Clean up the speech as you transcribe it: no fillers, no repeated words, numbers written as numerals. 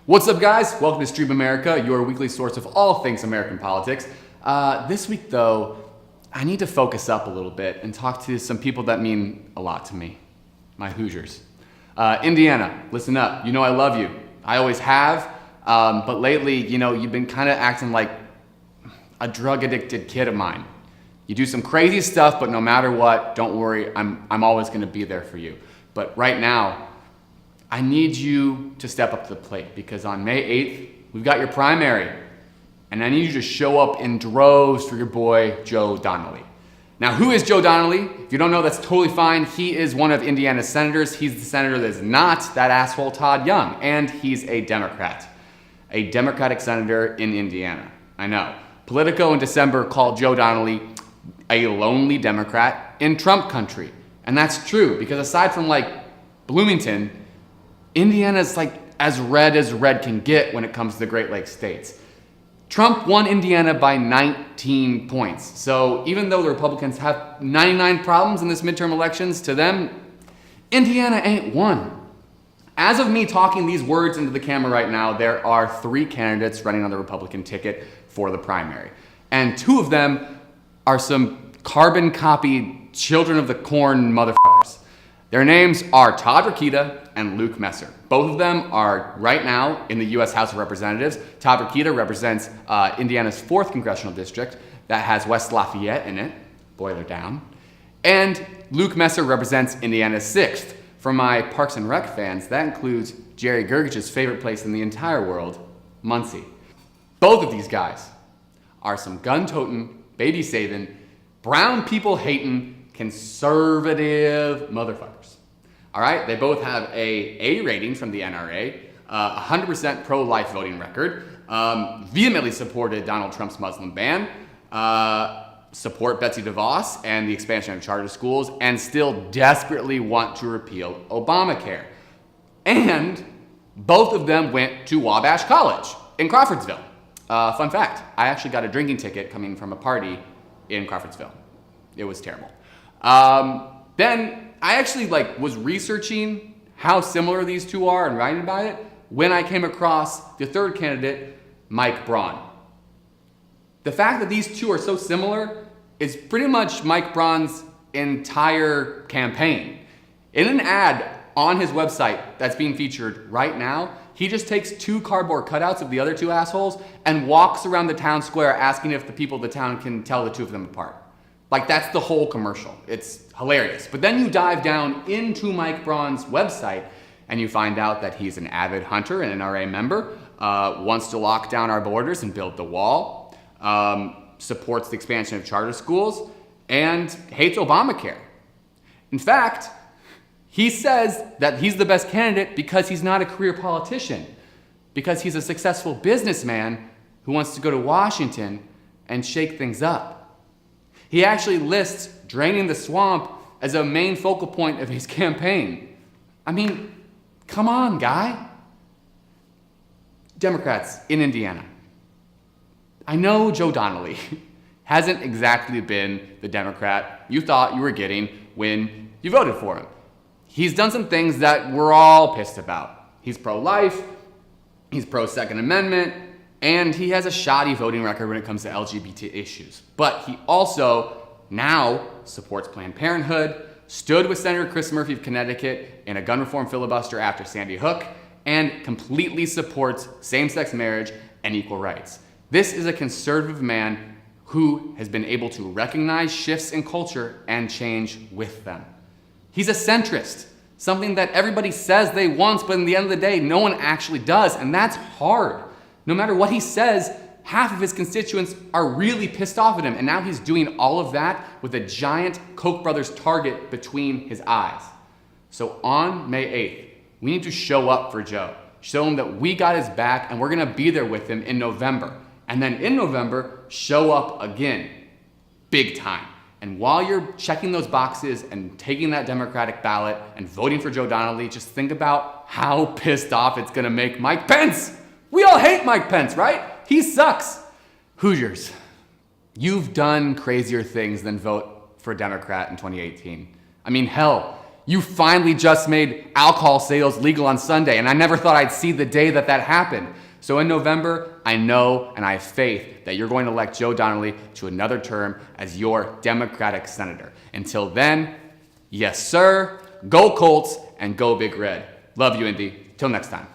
What's up, guys? Welcome to Stream America, your weekly source of all things American politics. This week, though, I need to focus up a little bit and talk to some people that mean a lot to me. My Hoosiers. Indiana, listen up. You know I love you. I always have. But lately, you've been kind of acting like a drug-addicted kid of mine. You do some crazy stuff, but no matter what, don't worry, I'm always going to be there for you. But right now, I need you to step up to the plate because on May 8th, we've got your primary. And I need you to show up in droves for your boy, Joe Donnelly. Now, who is Joe Donnelly? If you don't know, that's totally fine. He is one of Indiana's senators. He's the senator that's not that asshole Todd Young. And he's a Democrat. A Democratic senator in Indiana. I know. Politico in December called Joe Donnelly a lonely Democrat in Trump country. And that's true because aside from Bloomington, Indiana's as red can get when it comes to the Great Lakes states. Trump won Indiana by 19 points. So even though the Republicans have 99 problems in this midterm elections, to them, Indiana ain't won. As of me talking these words into the camera right now, there are 3 candidates running on the Republican ticket for the primary. And 2 of them are some carbon copied children of the corn motherfuckers. Their names are Todd Rokita and Luke Messer. Both of them are right now in the U.S. House of Representatives. Todd Rokita represents Indiana's 4th congressional district that has West Lafayette in it, boiler down. And Luke Messer represents Indiana's 6th. For my Parks and Rec fans, that includes Jerry Gergich's favorite place in the entire world, Muncie. Both of these guys are some gun-toting, baby-saving, brown people-hating, conservative motherfuckers. All right, they both have A rating from the NRA, 100% pro-life voting record, vehemently supported Donald Trump's Muslim ban, support Betsy DeVos and the expansion of charter schools, and still desperately want to repeal Obamacare. And both of them went to Wabash College in Crawfordsville. Fun fact, I actually got a drinking ticket coming from a party in Crawfordsville. It was terrible. Then I actually was researching how similar these two are and writing about it when I came across the 3rd candidate, Mike Braun. The fact that these two are so similar is pretty much Mike Braun's entire campaign. In an ad on his website that's being featured right now, he just takes 2 cardboard cutouts of the other 2 assholes and walks around the town square asking if the people of the town can tell the 2 of them apart. That's the whole commercial. It's hilarious. But then you dive down into Mike Braun's website and you find out that he's an avid hunter and an NRA member, wants to lock down our borders and build the wall, supports the expansion of charter schools, and hates Obamacare. In fact, he says that he's the best candidate because he's not a career politician, because he's a successful businessman who wants to go to Washington and shake things up. He actually lists draining the swamp as a main focal point of his campaign. I mean, come on, guy. Democrats in Indiana. I know Joe Donnelly hasn't exactly been the Democrat you thought you were getting when you voted for him. He's done some things that we're all pissed about. He's pro-life, he's pro-Second Amendment, and he has a shoddy voting record when it comes to LGBT issues. But he also now supports Planned Parenthood, stood with Senator Chris Murphy of Connecticut in a gun reform filibuster after Sandy Hook, and completely supports same-sex marriage and equal rights. This is a conservative man who has been able to recognize shifts in culture and change with them. He's a centrist, something that everybody says they want, but in the end of the day, no one actually does, and that's hard. No matter what he says, half of his constituents are really pissed off at him, and now he's doing all of that with a giant Koch brothers target between his eyes. So on May 8th, we need to show up for Joe. Show him that we got his back, and we're gonna be there with him in November. And then in November, show up again, big time. And while you're checking those boxes and taking that Democratic ballot and voting for Joe Donnelly, just think about how pissed off it's gonna make Mike Pence. We all hate Mike Pence, right? He sucks. Hoosiers, you've done crazier things than vote for a Democrat in 2018. I mean, hell, You finally just made alcohol sales legal on Sunday, and I never thought I'd see the day that happened. So in November, I know and I have faith that you're going to elect Joe Donnelly to another term as your Democratic senator. Until then, yes sir, go Colts and go Big Red. Love you, Indy. Till next time.